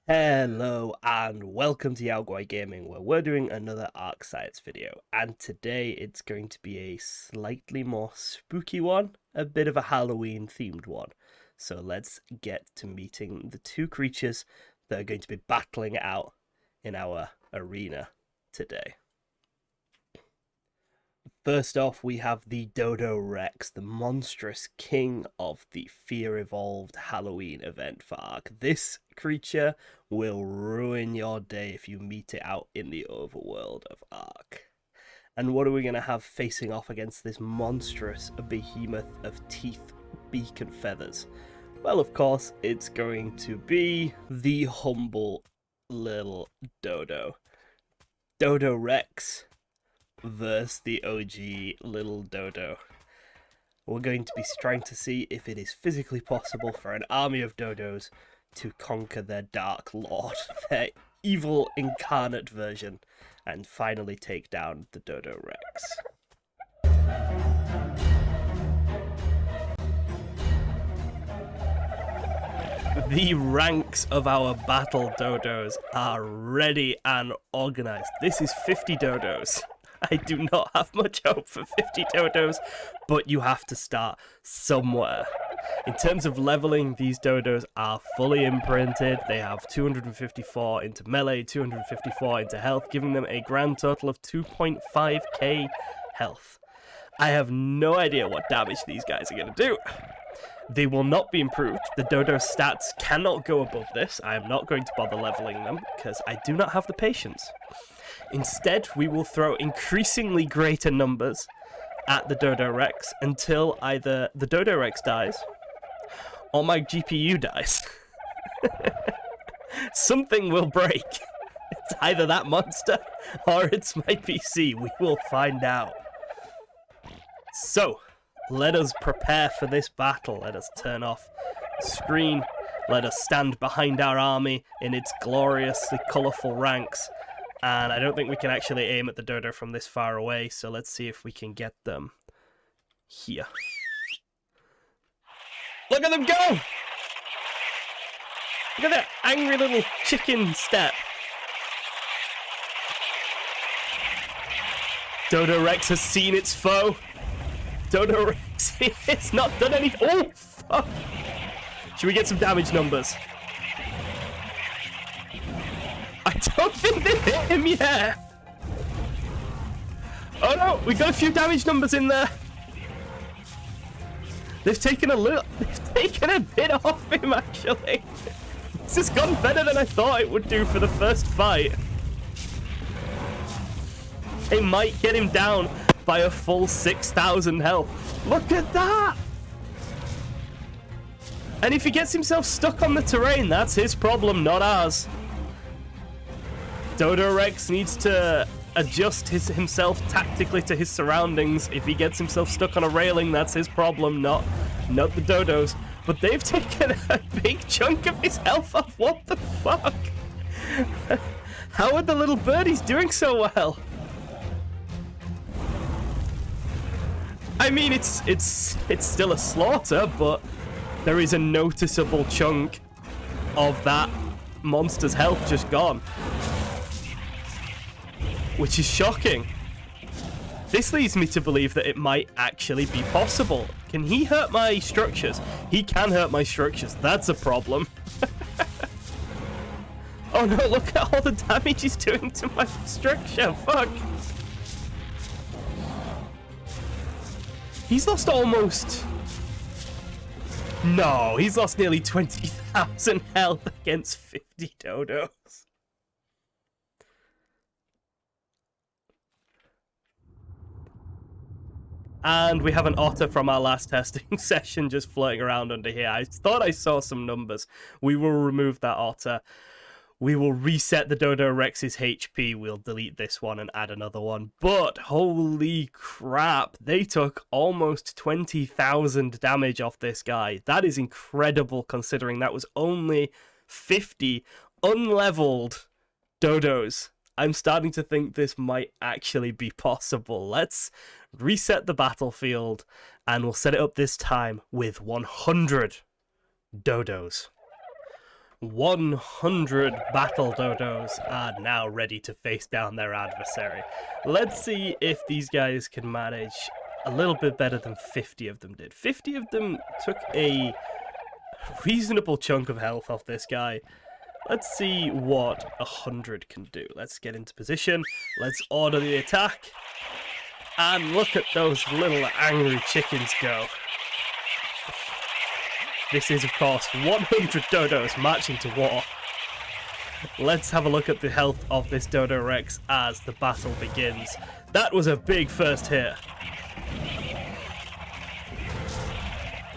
Hello and welcome to Guai Gaming, where we're doing another ARK Science video, and today it's going to be a slightly more spooky one, a bit of a Halloween themed one. So let's get to meeting the two creatures that are going to be battling it out in our arena today. First off, we have the DODOREX, the monstrous king of the Fear Evolved Halloween event for ARK. This creature will ruin your day if you meet it out in the overworld of ARK. And what are we going to have facing off against this monstrous behemoth of teeth, beak, and feathers? Well, of course, it's going to be the humble little dodo. DODOREX versus the OG little dodo. We're going to be trying to see if it is physically possible for an army of dodos to conquer their dark lord, their evil incarnate version, and finally take down the DODOREX. The ranks of our battle dodos are ready and organized. This is 50 dodos. I do not have much hope for 50 dodos, but you have to start somewhere. In terms of leveling, these dodos are fully imprinted. They have 254 into melee, 254 into health, giving them a grand total of 2.5k health. I have no idea what damage these guys are going to do. They will not be improved. The dodo stats cannot go above this. I am not going to bother leveling them because I do not have the patience. Instead, we will throw increasingly greater numbers at the DODOREX until either the DODOREX dies or my GPU dies. Something will break. It's either that monster or it's my PC. We will find out. So, let us prepare for this battle. Let us turn off the screen. Let us stand behind our army in its gloriously colourful ranks. And I don't think we can actually aim at the dodo from this far away, so let's see if we can get them here. Look at them go! Look at that angry little chicken step. DODOREX has seen its foe. DODOREX has not done anything. Oh, fuck! Should we get some damage numbers? I don't think they hit him yet. Oh no, we got a few damage numbers in there. They've taken a bit off him actually. This has gone better than I thought it would do for the first fight. They might get him down by a full 6,000 health. Look at that! And if he gets himself stuck on the terrain, that's his problem, not ours. DODOREX needs to adjust himself tactically to his surroundings. If he gets himself stuck on a railing, that's his problem, not the dodos. But they've taken a big chunk of his health off. What the fuck? How are the little birdies doing so well? I mean, it's still a slaughter, but there is a noticeable chunk of that monster's health just gone. Which is shocking. This leads me to believe that it might actually be possible. Can he hurt my structures? He can hurt my structures. That's a problem. Oh no, look at all the damage he's doing to my structure. Fuck. He's lost almost... No, he's lost nearly 20,000 health against 50 dodos. And we have an otter from our last testing session just floating around under here. I thought I saw some numbers. We will remove that otter. We will reset the DODOREX's HP. We'll delete this one and add another one. But holy crap, they took almost 20,000 damage off this guy. That is incredible considering that was only 50 unleveled dodos. I'm starting to think this might actually be possible. Let's reset the battlefield, and we'll set it up this time with 100 dodos. 100 battle dodos are now ready to face down their adversary. Let's see if these guys can manage a little bit better than 50 of them did. 50 of them took a reasonable chunk of health off this guy. Let's see what 100 can do. Let's get into position. Let's order the attack. And look at those little angry chickens go. This is, of course, 100 dodos marching to war. Let's have a look at the health of this DODOREX as the battle begins. That was a big first hit.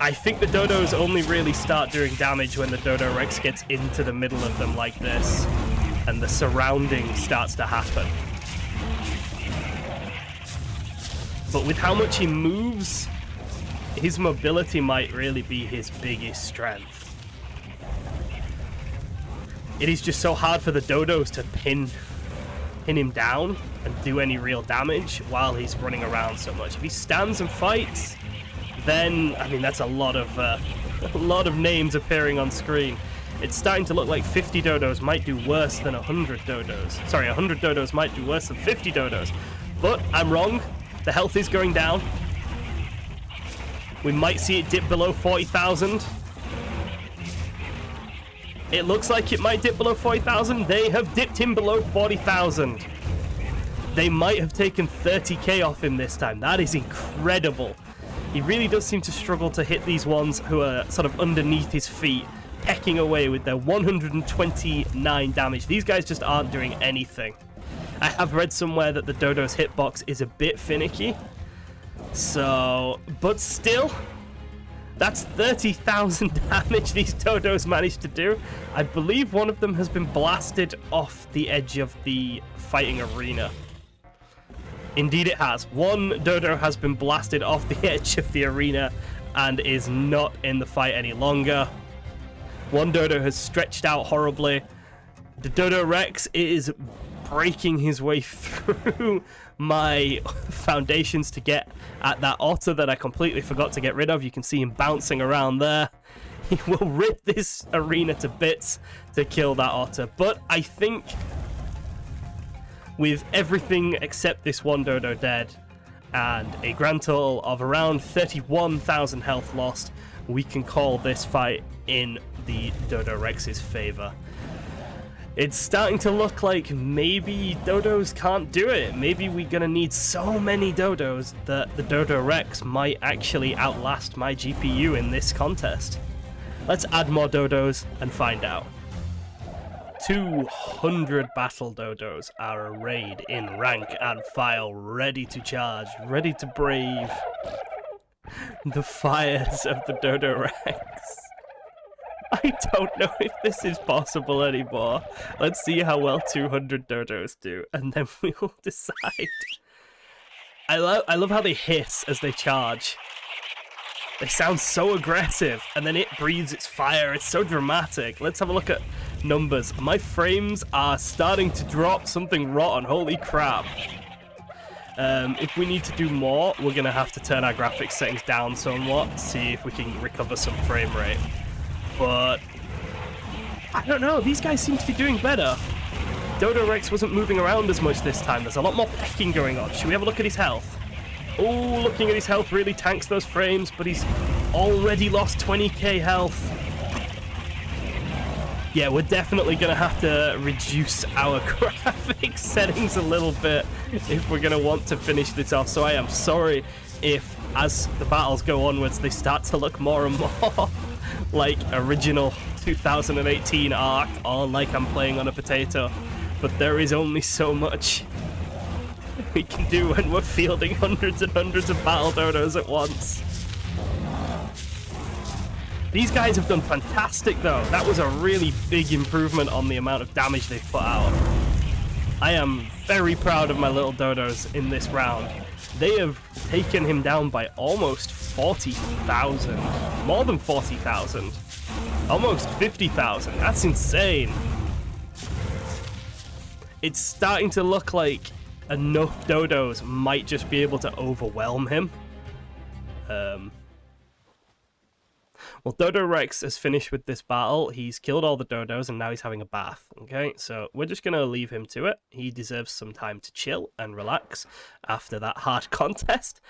I think the dodos only really start doing damage when the DODOREX gets into the middle of them like this, and the surrounding starts to happen. But with how much he moves, his mobility might really be his biggest strength. It is just so hard for the dodos to pin him down and do any real damage while he's running around so much. If he stands and fights, then, I mean, that's a lot of names appearing on screen. It's starting to look like 50 dodos might do worse than 100 dodos. Sorry, 100 dodos might do worse than 50 dodos. But I'm wrong. The health is going down. We might see it dip below 40,000. It looks like it might dip below 40,000. They have dipped him below 40,000. They might have taken 30k off him this time. That is incredible. He really does seem to struggle to hit these ones who are sort of underneath his feet, pecking away with their 129 damage. These guys just aren't doing anything. I have read somewhere that the dodo's hitbox is a bit finicky. So, but still, that's 30,000 damage these dodos managed to do. I believe one of them has been blasted off the edge of the fighting arena. Indeed it has. One dodo has been blasted off the edge of the arena and is not in the fight any longer. One dodo has stretched out horribly. The DODOREX is breaking his way through my foundations to get at that otter that I completely forgot to get rid of. You can see him bouncing around there. He will rip this arena to bits to kill that otter. But I think with everything except this one dodo dead and a grand total of around 31,000 health lost, we can call this fight in the DODOREX's favor. It's starting to look like maybe dodos can't do it. Maybe we're gonna need so many dodos that the DODOREX might actually outlast my GPU in this contest. Let's add more dodos and find out. 200 battle dodos are arrayed in rank and file, ready to charge, ready to brave the fires of the DODOREX. I don't know if this is possible anymore. Let's see how well 200 dodos do, and then we will decide. I love how they hiss as they charge. They sound so aggressive, and then it breathes its fire. It's so dramatic. Let's have a look at numbers. My frames are starting to drop something rotten. Holy crap. If we need to do more, we're going to have to turn our graphics settings down somewhat, see if we can recover some frame rate. But I don't know, these guys seem to be doing better. DODOREX wasn't moving around as much this time. There's a lot more pecking going on. Should we have a look at his health? Oh, looking at his health really tanks those frames, but he's already lost 20k health. Yeah, we're definitely going to have to reduce our graphics settings a little bit if we're going to want to finish this off. So I am sorry if, as the battles go onwards, they start to look more and more like original 2018 ARK, or like I'm playing on a potato. But there is only so much we can do when we're fielding hundreds and hundreds of battle dodos at once. These guys have done fantastic though. That was a really big improvement on the amount of damage they've put out. I am very proud of my little dodos in this round. They have taken him down by almost 40,000. More than 40,000. Almost 50,000. That's insane. It's starting to look like enough dodos might just be able to overwhelm him. Well, Well, DODOREX has finished with this battle. He's killed all the dodos, and now he's having a bath. Okay, so we're just going to leave him to it. He deserves some time to chill and relax after that hard contest.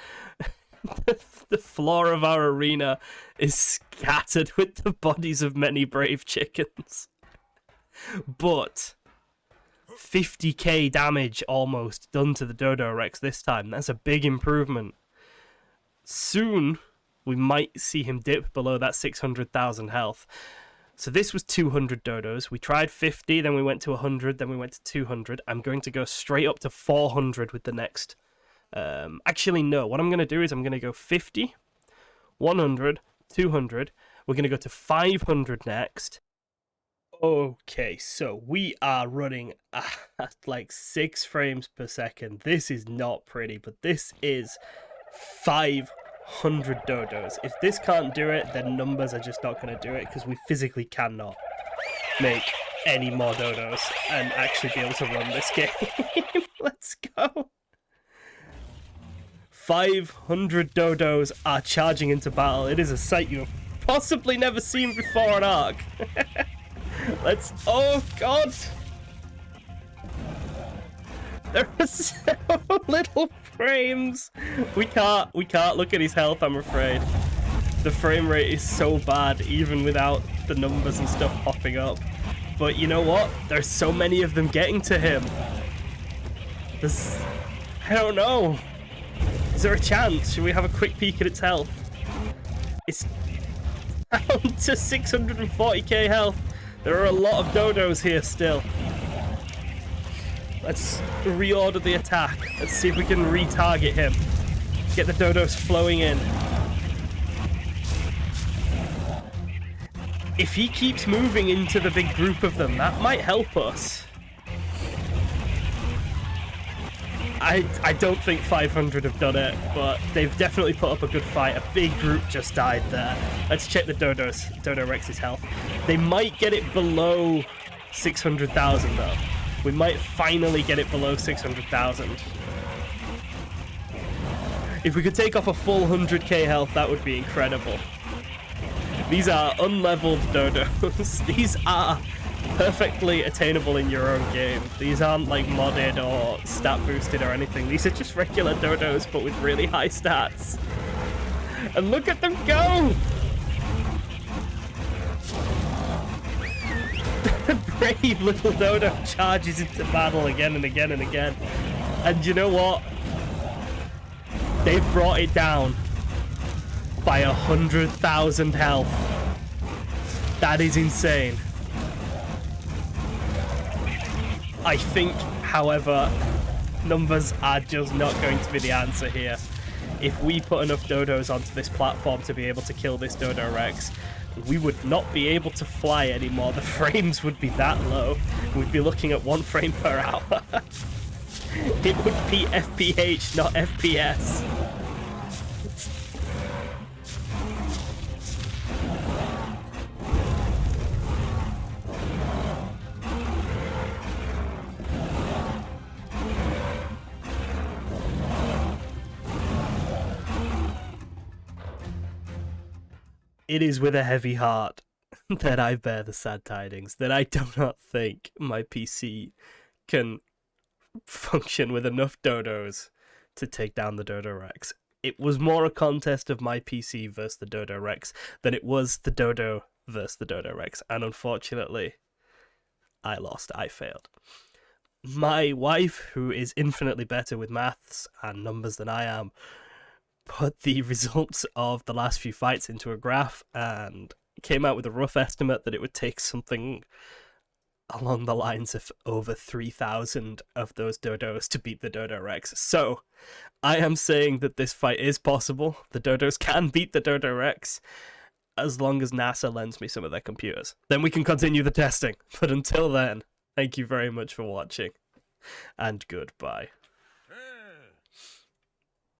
The floor of our arena is scattered with the bodies of many brave chickens. But 50k damage almost done to the DODOREX this time. That's a big improvement. Soon we might see him dip below that 600,000 health. So this was 200 dodos. We tried 50, then we went to 100, then we went to 200. I'm going to go straight up to 400 with the next. Actually, no. What I'm going to do is I'm going to go 50, 100, 200. We're going to go to 500 next. Okay, so we are running at like 6 frames per second. This is not pretty, but this is 500 dodos. If this can't do it, then numbers are just not going to do it, because we physically cannot make any more dodos and actually be able to run this game. Let's go. 500 dodos are charging into battle. It is a sight you have possibly never seen before on ARK. Let's... Oh, God! There are so little frames. We can't look at his health, I'm afraid. The frame rate is so bad, even without the numbers and stuff popping up. But you know what? There's so many of them getting to him. I don't know. Is there a chance? Should we have a quick peek at its health? It's down to 640k health. There are a lot of dodos here still. Let's reorder the attack. Let's see if we can retarget him. Get the dodos flowing in. If he keeps moving into the big group of them, that might help us. I don't think 500 have done it, but they've definitely put up a good fight. A big group just died there. Let's check the DODOREX's health. They might get it below 600,000 though. We might finally get it below 600,000. If we could take off a full 100k health, that would be incredible. These are unleveled dodos. These are perfectly attainable in your own game. These aren't like modded or stat boosted or anything. These are just regular dodos but with really high stats. And look at them go! The brave little dodo charges into battle again and again and again. And you know what? They've brought it down by 100,000 health. That is insane. I think, however, numbers are just not going to be the answer here. If we put enough dodos onto this platform to be able to kill this DODOREX, we would not be able to fly anymore. The frames would be that low. We'd be looking at 1 frame per hour. It would be FPH, not FPS. It is with a heavy heart that I bear the sad tidings that I do not think my PC can function with enough dodos to take down the DODOREX. It was more a contest of my PC versus the DODOREX than it was the dodo versus the DODOREX, and unfortunately, I lost. I failed. My wife, who is infinitely better with maths and numbers than I am, put the results of the last few fights into a graph and came out with a rough estimate that it would take something along the lines of over 3,000 of those dodos to beat the DODOREX. So, I am saying that this fight is possible. The dodos can beat the DODOREX as long as NASA lends me some of their computers. Then we can continue the testing. But until then, thank you very much for watching, and goodbye.